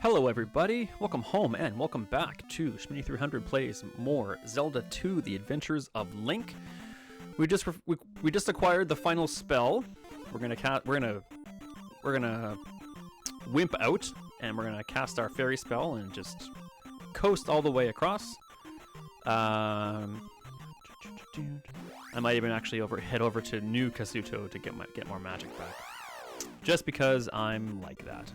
Hello everybody, welcome home and welcome back to Shmini300 plays more Zelda 2: The Adventures of Link. We just acquired the final spell. We're gonna wimp out and we're gonna cast our fairy spell and just coast all the way across. I might even actually head over to New Kasuto to get more magic back, just because I'm like that.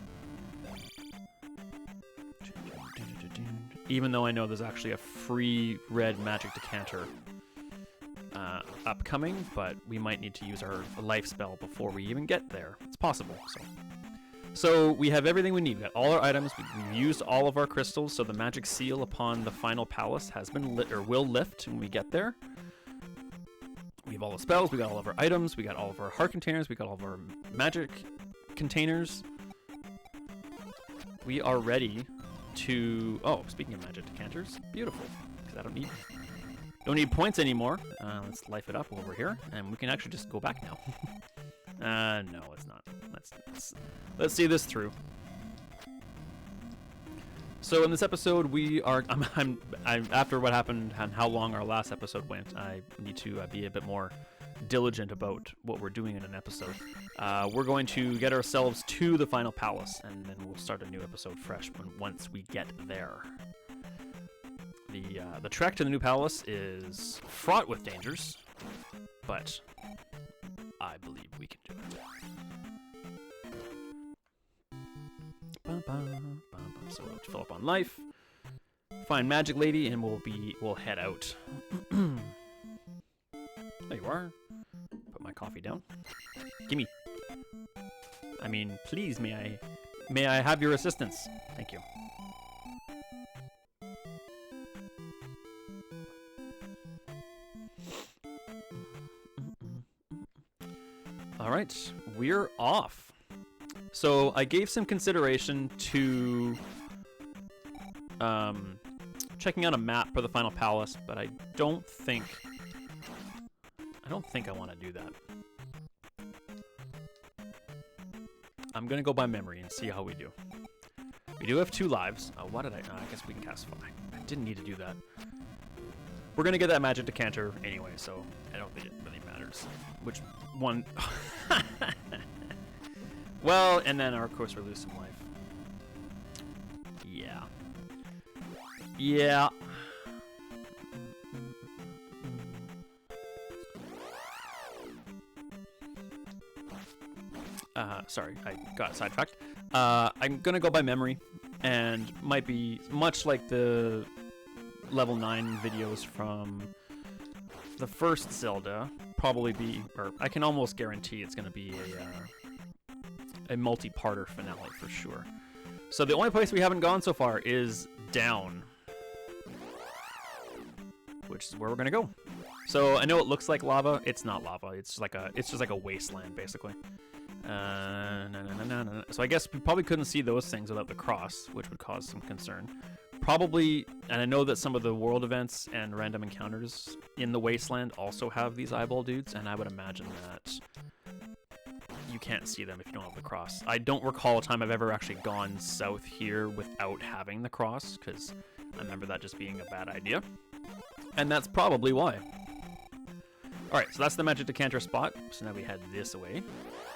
Even though I know there's actually a free red magic decanter upcoming, but we might need to use our life spell before we even get there. It's possible. So we have everything we need. We got all our items. We've used all of our crystals, so the magic seal upon the final palace has been lit, or will lift when we get there. We have all the spells. We got all of our items. We got all of our heart containers. We got all of our magic containers. We are ready to... Oh, speaking of magic decanters, beautiful, because I don't need points anymore. Let's life it up over here, and we can actually just go back now. No, it's not. Let's see this through. So in this episode, we are... after what happened and how long our last episode went, I need to be a bit more diligent about what we're doing in an episode. We're going to get ourselves to the final palace, and then we'll start a new episode fresh once we get there. The trek to the new palace is fraught with dangers, but I believe we can do it. So we'll fill up on life, find Magic Lady, and we'll head out. There you are. Put my coffee down. Gimme. I mean, please, may I have your assistance? Thank you. All right, we're off. So I gave some consideration to checking out a map for the final palace, but I don't think I want to do that. I'm gonna go by memory and see how we do. We do have 2 lives. What did I guess we can cast fly. I didn't need to do that. We're gonna get that magic decanter anyway, so I don't think it really matters which one. Well, and then of course we lose some life. Yeah. Sorry, I got sidetracked. I'm gonna go by memory, and might be much like the level 9 videos from the first Zelda. Probably be, or I can almost guarantee it's gonna be a multi-parter finale for sure. So the only place we haven't gone so far is down, which is where we're gonna go. So I know it looks like lava. It's not lava. It's just like a wasteland basically. No. So I guess we probably couldn't see those things without the cross, which would cause some concern. Probably, and I know that some of the world events and random encounters in the wasteland also have these eyeball dudes, and I would imagine that you can't see them if you don't have the cross. I don't recall a time I've ever actually gone south here without having the cross, because I remember that just being a bad idea. And that's probably why. Alright, so that's the magic decanter spot. So now we head this way.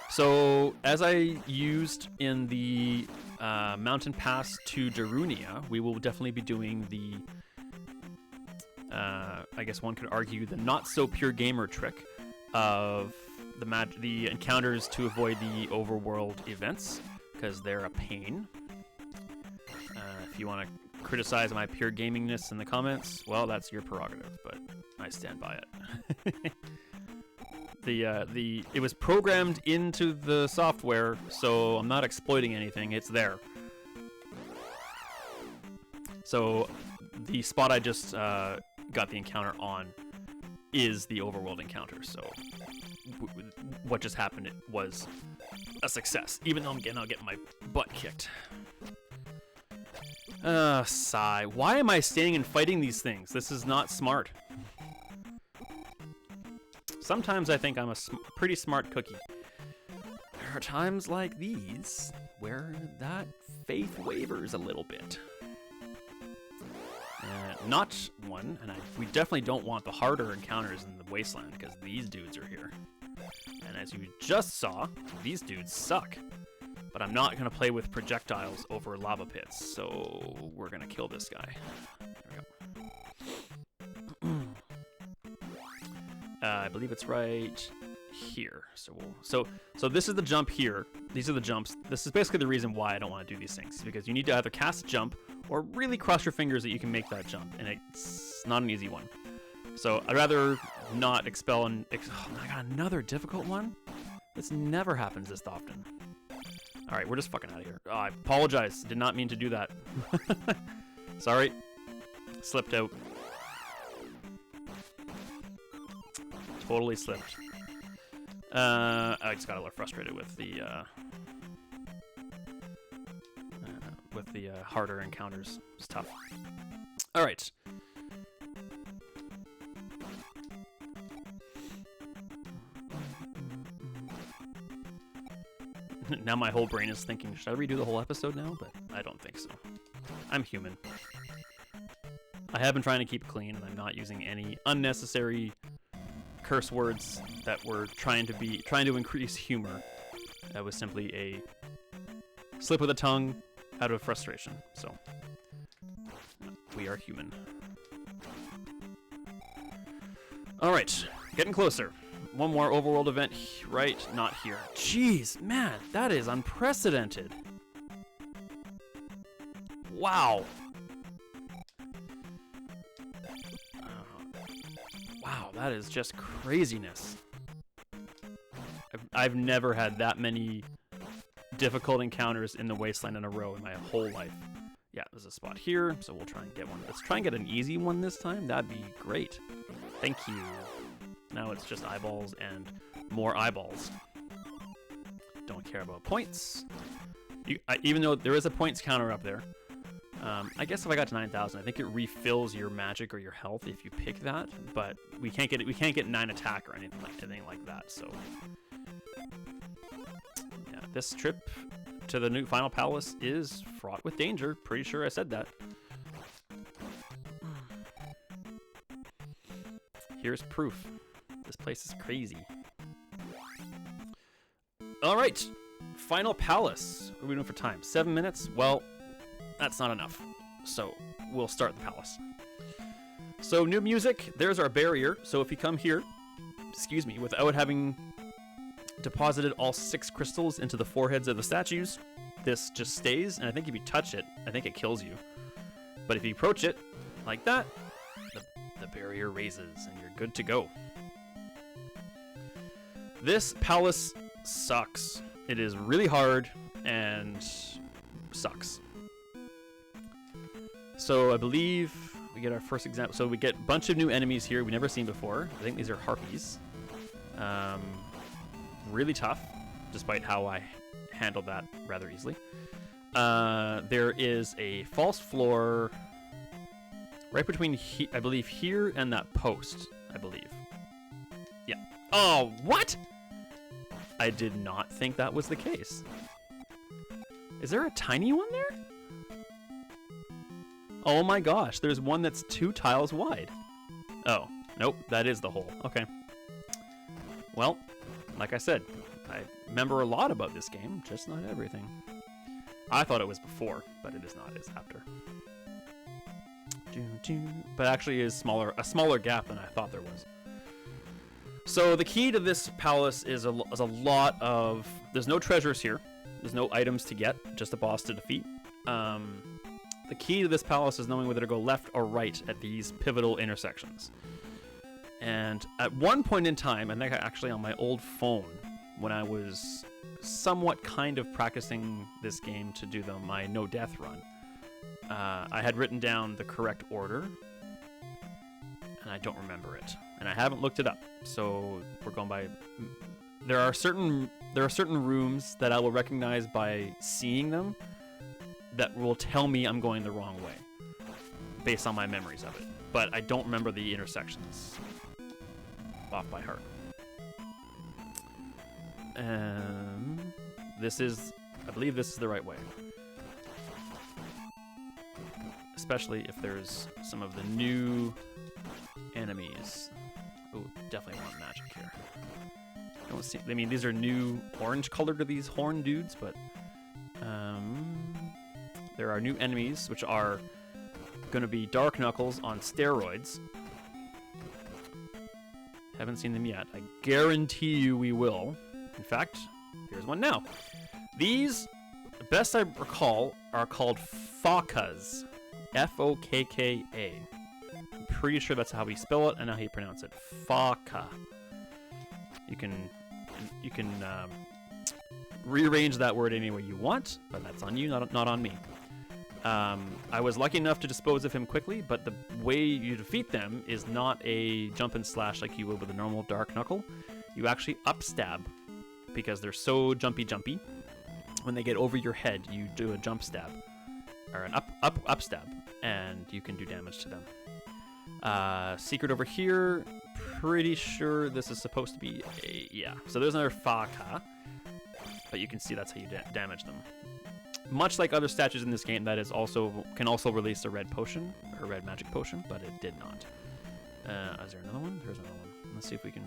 So, as I used in the mountain pass to Darunia, we will definitely be doing the, I guess one could argue, the not-so-pure gamer trick of the encounters to avoid the overworld events, because they're a pain. If you want to criticize my pure gamingness in the comments, well, that's your prerogative, but I stand by it. It was programmed into the software, so I'm not exploiting anything. It's there. So the spot I just got the encounter on is the overworld encounter. So what just happened was a success, even though I'm getting my butt kicked. Sigh. Why am I staying and fighting these things? This is not smart. Sometimes I think I'm a pretty smart cookie. There are times like these where that faith wavers a little bit. Not one, and we definitely don't want the harder encounters in the wasteland because these dudes are here. And as you just saw, these dudes suck. But I'm not going to play with projectiles over lava pits, so we're going to kill this guy. There we go. I believe it's right here. So this is the jump here. These are the jumps. This is basically the reason why I don't want to do these things, because you need to either cast a jump or really cross your fingers that you can make that jump, and it's not an easy one. So I'd rather not expel and... Oh, I got another difficult one? This never happens this often. Alright, we're just fucking out of here. Oh, I apologize. Did not mean to do that. Sorry. Slipped out. Totally slipped. I just got a little frustrated with the harder encounters. It's tough. All right. Now my whole brain is thinking, should I redo the whole episode now? But I don't think so. I'm human. I have been trying to keep it clean, and I'm not using any unnecessary curse words that were trying to increase humor. That was simply a slip of the tongue out of frustration. So we are human. All right, getting closer. One more overworld event, right? Not here. Jeez, man, that is unprecedented. Wow. Wow, that is just craziness. I've never had that many difficult encounters in the wasteland in a row in my whole life. Yeah, there's a spot here, so we'll try and get one. Let's try and get an easy one this time. That'd be great. Thank you. Now it's just eyeballs and more eyeballs. Don't care about points. Even though there is a points counter up there. I guess if I got to 9,000, I think it refills your magic or your health if you pick that. But we can't get it. We can't get 9 attack or anything like that. So yeah, this trip to the new final palace is fraught with danger. Pretty sure I said that. Here's proof. This place is crazy. All right, final palace. What are we doing for time? 7 minutes? Well, that's not enough. So we'll start the palace. So new music. There's our barrier. So if you come here, excuse me, without having deposited all 6 crystals into the foreheads of the statues, this just stays. And I think if you touch it, I think it kills you. But if you approach it like that, the barrier raises and you're good to go. This palace sucks. It is really hard and sucks. So I believe we get our first example. So we get a bunch of new enemies here we've never seen before. I think these are harpies. Really tough, despite how I handled that rather easily. There is a false floor right between, I believe, here and that post, I believe. Yeah. Oh, what? I did not think that was the case. Is there a tiny one there? Oh my gosh, there's one that's 2 tiles wide. Oh, nope, that is the hole. Okay. Well, like I said, I remember a lot about this game, just not everything. I thought it was before, but it is not, it's after. But actually is a smaller gap than I thought there was. So the key to this palace is a lot of... There's no treasures here. There's no items to get, just a boss to defeat. The key to this palace is knowing whether to go left or right at these pivotal intersections. And at one point in time, I think actually on my old phone, when I was somewhat kind of practicing this game to do my no-death run, I had written down the correct order, and I don't remember it. And I haven't looked it up, so we're going by... There are certain rooms that I will recognize by seeing them that will tell me I'm going the wrong way, based on my memories of it. But I don't remember the intersections off by heart. I believe this is the right way. especially if there's some of the new enemies. Oh, definitely want magic here. Don't see. I mean, these are new orange colored to these horn dudes, but there are new enemies which are going to be Dark Knuckles on steroids. Haven't seen them yet. I guarantee you we will. In fact, here's one now. These, best I recall, are called Fokkas. F-O-K-K-A. I'm pretty sure that's how we spell it and how you pronounce it. Fokka. You can rearrange that word any way you want, but that's on you, not on me. I was lucky enough to dispose of him quickly, but the way you defeat them is not a jump and slash like you would with a normal Dark Knuckle. You actually upstab, because they're so jumpy. When they get over your head, you do a jump stab, or an up stab, and you can do damage to them. Secret over here, pretty sure this is supposed to be a, yeah. So there's another Faka, but you can see that's how you damage them. Much like other statues in this game, that is can also release a red potion, or a red magic potion, but it did not. Is there another one? There's another one. Let's see if we can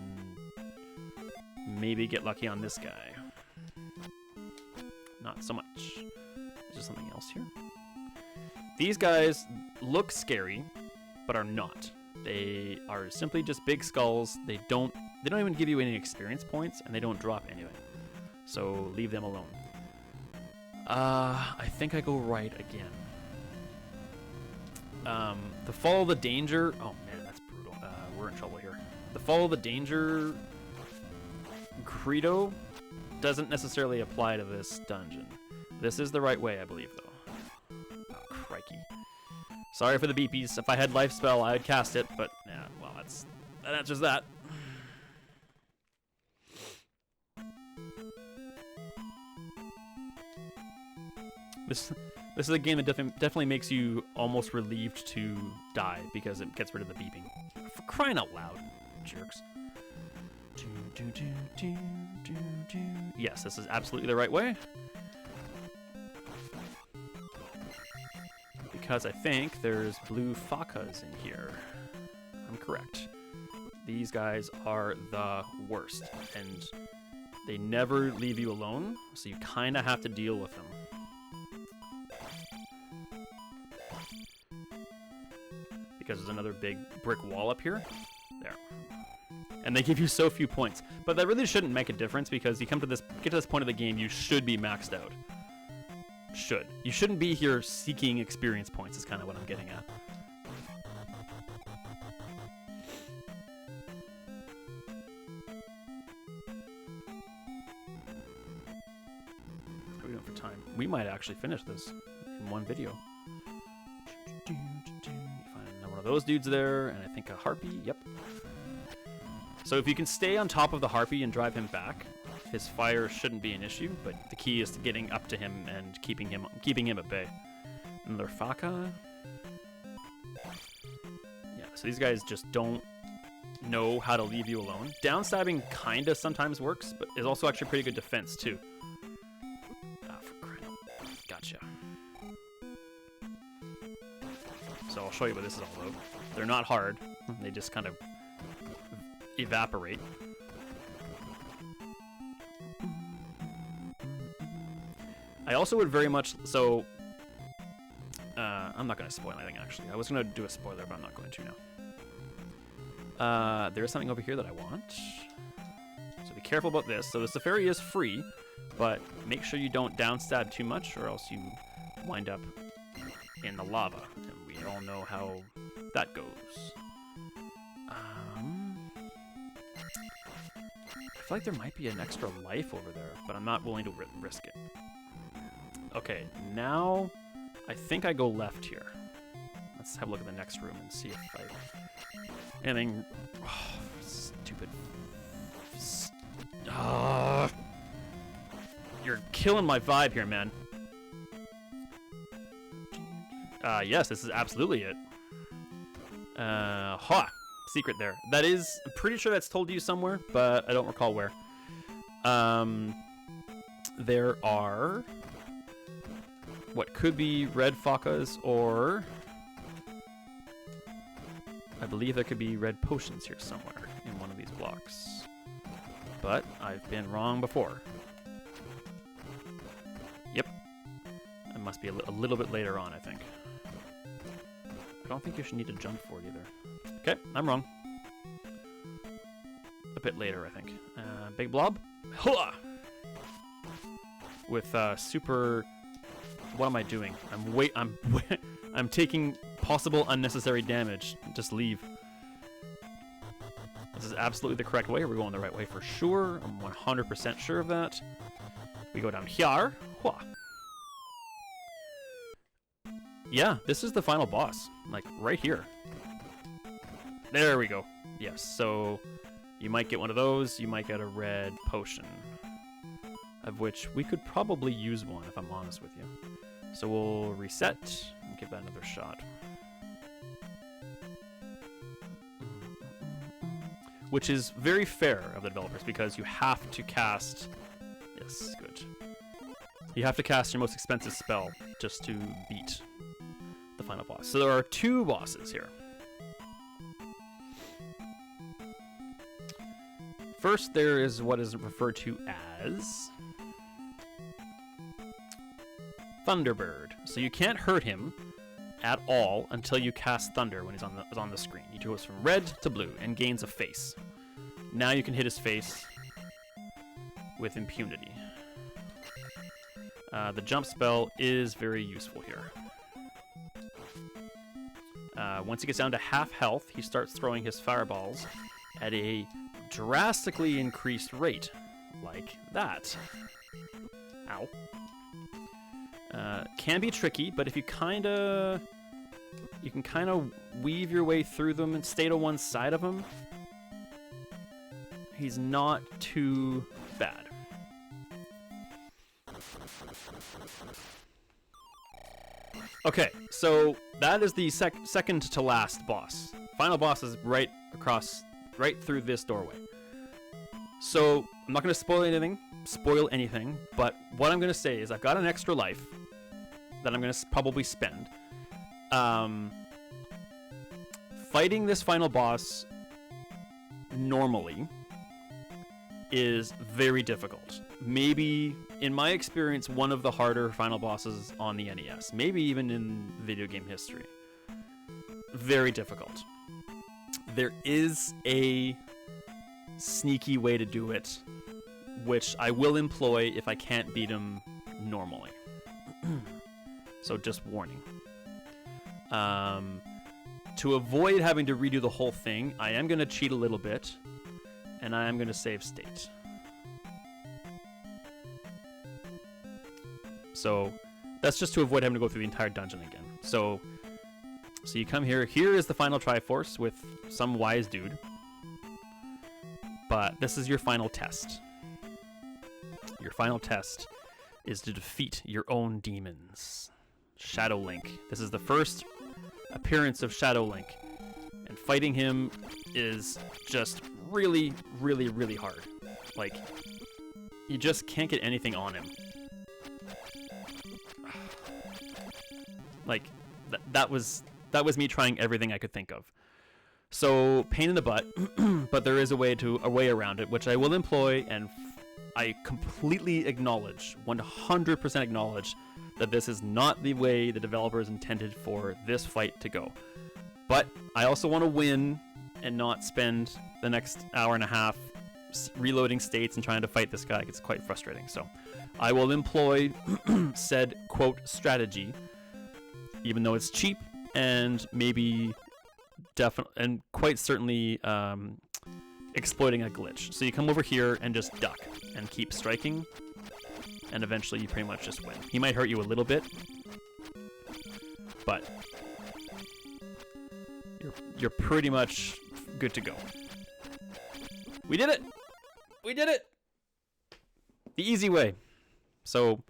maybe get lucky on this guy. Not so much. Is there something else here? These guys look scary, but are not. They are simply just big skulls. They don't even give you any experience points, and they don't drop anything. So leave them alone. I think I go right again. The follow the danger. Oh man, that's brutal. We're in trouble here. The follow the danger credo doesn't necessarily apply to this dungeon. This is the right way, I believe, though. Oh, crikey. Sorry for the beepies. If I had life spell, I'd cast it, but yeah, well, that answers that. This is a game that definitely makes you almost relieved to die because it gets rid of the beeping. For crying out loud, jerks. Yes, this is absolutely the right way. Because I think there's blue Fokkas in here. I'm correct. These guys are the worst, and they never leave you alone, so you kind of have to deal with them. Because there's another big brick wall up here. There. And they give you so few points. But that really shouldn't make a difference because you get to this point of the game, you should be maxed out. Should. You shouldn't be here seeking experience points is kind of what I'm getting at. How are we doing for time? We might actually finish this in one video. Those dudes there, and I think a harpy. Yep. So if you can stay on top of the harpy and drive him back, his fire shouldn't be an issue. But the key is to getting up to him and keeping him at bay. Another Faka. Yeah. So these guys just don't know how to leave you alone. Downstabbing kinda sometimes works, but is also actually pretty good defense too. Ah, for crying out. Gotcha. So I'll show you what this is all about. They're not hard. They just kind of evaporate. I also would very much... So, I'm not going to spoil anything, actually. I was going to do a spoiler, but I'm not going to now. There's something over here that I want. So be careful about this. So the Safari is free, but make sure you don't downstab too much, or else you wind up in the lava. And we all know how that goes. I feel like there might be an extra life over there, but I'm not willing to risk it. Okay, now I think I go left here. Let's have a look at the next room and see if I... anything... Oh, stupid... You're killing my vibe here, man. Yes, this is absolutely it. Ha! Secret there. That is... I'm pretty sure that's told you somewhere, but I don't recall where. There are... what could be red Fokkas or I believe there could be red potions here somewhere in one of these blocks. But I've been wrong before. Yep. It must be a little bit later on, I think. I don't think you should need to jump for it either. Okay, I'm wrong. A bit later, I think. Big blob. Hooah! With super... What am I doing? I'm taking possible unnecessary damage. Just leave. This is absolutely the correct way. We're going the right way for sure. I'm 100% sure of that. We go down here. Hooah. Yeah, this is the final boss. Like, right here. There we go. Yes, so you might get one of those. You might get a red potion. Of which we could probably use one, if I'm honest with you. So we'll reset and give that another shot. Which is very fair of the developers, because you have to cast... Yes, good. You have to cast your most expensive spell just to beat the final boss. So there are 2 bosses here. First, there is what is referred to as Thunderbird. So you can't hurt him at all until you cast Thunder when he's on the screen. He goes from red to blue and gains a face. Now you can hit his face with impunity. The jump spell is very useful here. Once he gets down to half health, he starts throwing his fireballs at a drastically increased rate, like that. Ow. Can be tricky, but if you can kind of weave your way through them and stay to one side of him, he's not too bad. Okay, so that is the second to last boss. Final boss is right through this doorway. So I'm not going to spoil anything, but what I'm going to say is I've got an extra life that I'm going to probably spend. Fighting this final boss normally is very difficult. Maybe, in my experience, one of the harder final bosses on the NES. Maybe even in video game history. Very difficult. There is a sneaky way to do it, which I will employ if I can't beat him normally. So just warning. To avoid having to redo the whole thing, I am going to cheat a little bit, and I am going to save state. So that's just to avoid having to go through the entire dungeon again. So you come here. Here is the final Triforce with some wise dude. But this is your final test. Your final test is to defeat your own demons. Shadow Link. This is the first appearance of Shadow Link. And fighting him is just really, really, really hard. Like, you just can't get anything on him. Like, that was me trying everything I could think of. So, pain in the butt, but there is a way around it, which I will employ, and I completely acknowledge, 100% acknowledge, that this is not the way the developers intended for this fight to go. But I also want to win and not spend the next hour and a half reloading states and trying to fight this guy. It's quite frustrating. So I will employ said, quote, strategy, even though it's cheap and maybe and quite certainly exploiting a glitch. So you come over here and just duck and keep striking, and eventually you pretty much just win. He might hurt you a little bit, but you're pretty much good to go. We did it! We did it! The easy way. So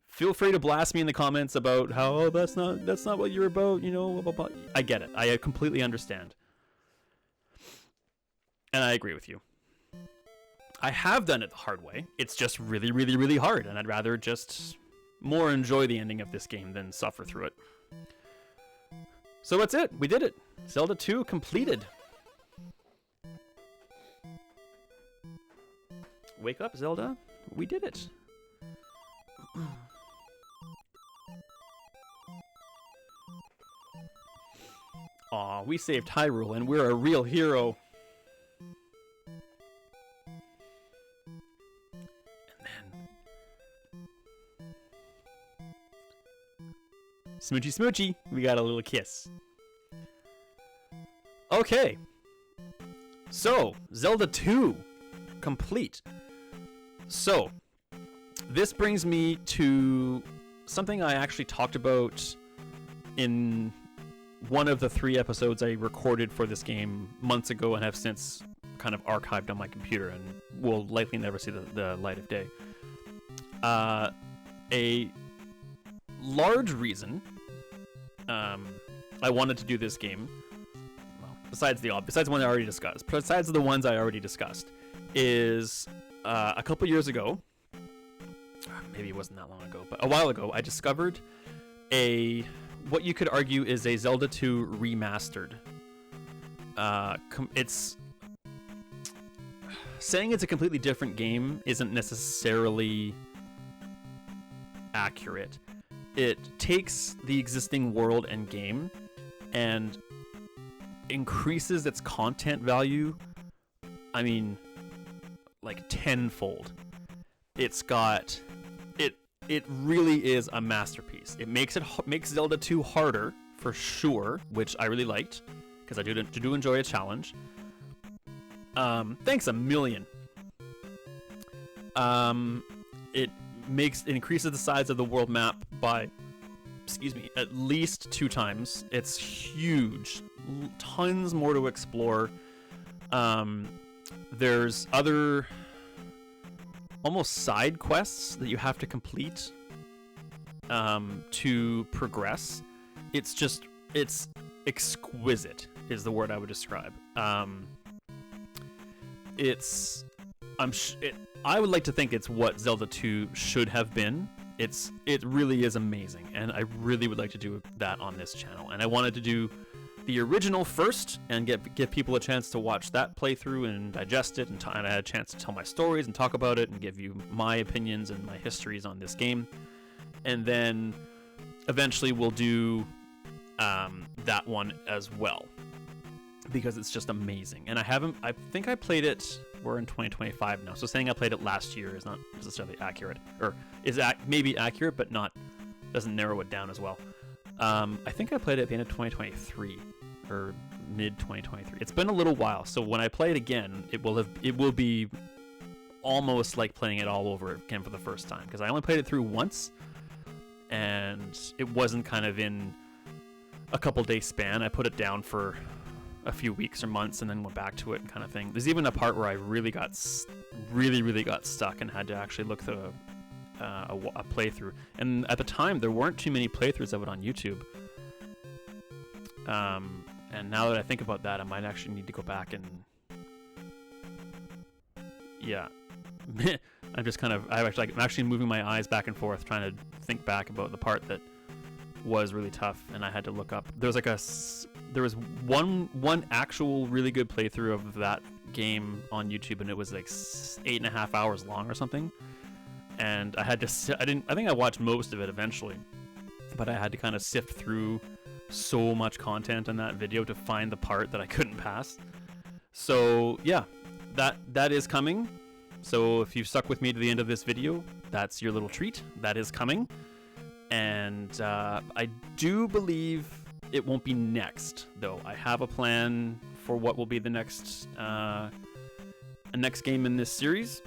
feel free to blast me in the comments about how, oh, that's not what you're about, you know, blah, blah, blah. I get it. I completely understand. And I agree with you. I have done it the hard way. It's just really, really, really hard, and I'd rather just more enjoy the ending of this game than suffer through it. So that's it. We did it. Zelda 2 completed. Wake up, Zelda. We did it. Aw, we saved Hyrule and we're a real hero. Smoochy smoochy, we got a little kiss. Okay. So, Zelda 2 complete. So, this brings me to something I actually talked about in one of the 3 episodes I recorded for this game months ago and have since kind of archived on my computer and will likely never see the light of day. A large reason I wanted to do this game, well, besides the ones I already discussed, besides the ones I already discussed, is a couple years ago, maybe it wasn't that long ago, but a while ago, I discovered what you could argue is a Zelda 2 remastered. It's saying it's a completely different game isn't necessarily accurate. It takes the existing world and game and increases its content value, I mean, like tenfold. It really is a masterpiece. It makes Zelda 2 harder for sure, which I really liked because I do enjoy a challenge. Thanks a million. It increases the size of the world map by, at least 2 times. It's huge. Tons more to explore. There's other almost side quests that you have to complete to progress. It's exquisite is the word I would describe. I would like to think it's what Zelda 2 should have been. It really is amazing, and I really would like to do that on this channel. And I wanted to do the original first and give people a chance to watch that playthrough and digest it, and I had a chance to tell my stories and talk about it and give you my opinions and my histories on this game. And then eventually we'll do that one as well, because it's just amazing. And I think I played it, we're in 2025 now, so saying I played it last year is not necessarily accurate, or is maybe accurate, but doesn't narrow it down as well. I think I played it at the end of 2023 or mid 2023. It's been a little while, so when I play it again, it will be almost like playing it all over again for the first time, because I only played it through once, and it wasn't kind of in a couple day span. I put it down for a few weeks or months and then went back to it and kind of thing. There's even a part where I really got stuck and had to actually look through a playthrough. And at the time, there weren't too many playthroughs of it on YouTube. And now that I think about that, I might actually need to go back and... Yeah. I'm actually moving my eyes back and forth, trying to think back about the part that was really tough, and I had to look up. There was one actual really good playthrough of that game on YouTube, and it was like 8.5 hours long or something. And I had to I think I watched most of it eventually, but I had to kind of sift through so much content in that video to find the part that I couldn't pass. So yeah, that is coming. So if you've stuck with me to the end of this video, that's your little treat. That is coming. And I do believe it won't be next, though. I have a plan for what will be the next game in this series.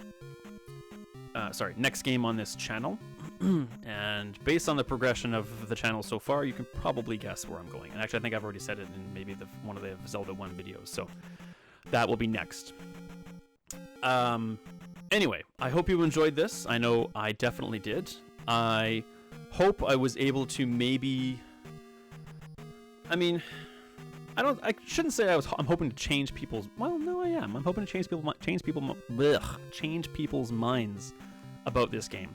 Next game on this channel. And based on the progression of the channel so far, you can probably guess where I'm going. And actually, I think I've already said it in maybe one of the Zelda 1 videos. So that will be next. Anyway, I hope you enjoyed this. I know I definitely did. I hope I was able to maybe... I mean, I shouldn't say I'm hoping to change people's... Well, no, I am. I'm hoping to change people's minds about this game.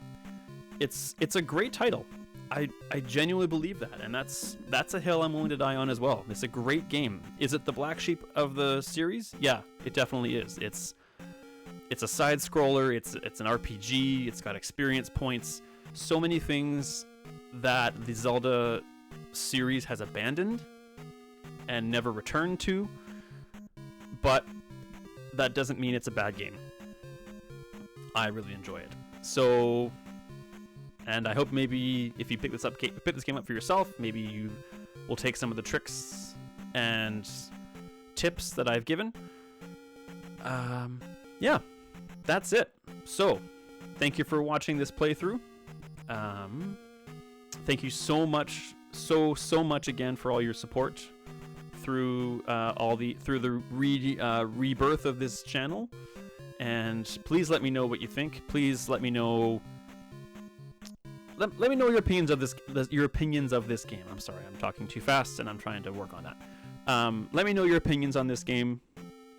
It's a great title. I genuinely believe that, and that's a hill I'm willing to die on as well. It's a great game. Is it the black sheep of the series? Yeah, it definitely is. It's a side scroller. It's an RPG. It's got experience points. So many things that the Zelda series has abandoned and never returned to. But that doesn't mean it's a bad game. I really enjoy it. So, and I hope maybe if you pick this game up for yourself, maybe you will take some of the tricks and tips that I've given. Yeah, that's it. So, thank you for watching this playthrough. Thank you so much, so much again for all your support through the rebirth of this channel. And please let me know what you think. Please let me know. Let me know your opinions of this game. I'm sorry, I'm talking too fast, and I'm trying to work on that. Let me know your opinions on this game.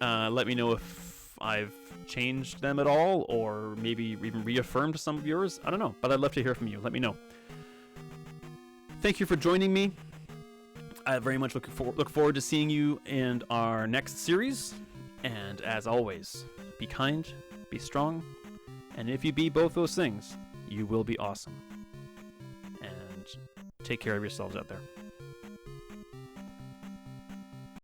Let me know if I've changed them at all, or maybe even reaffirmed some of yours. I don't know, but I'd love to hear from you. Let me know. Thank you for joining me. I very much look forward to seeing you in our next series. And as always, be kind, be strong, and if you be both those things, you will be awesome. And take care of yourselves out there.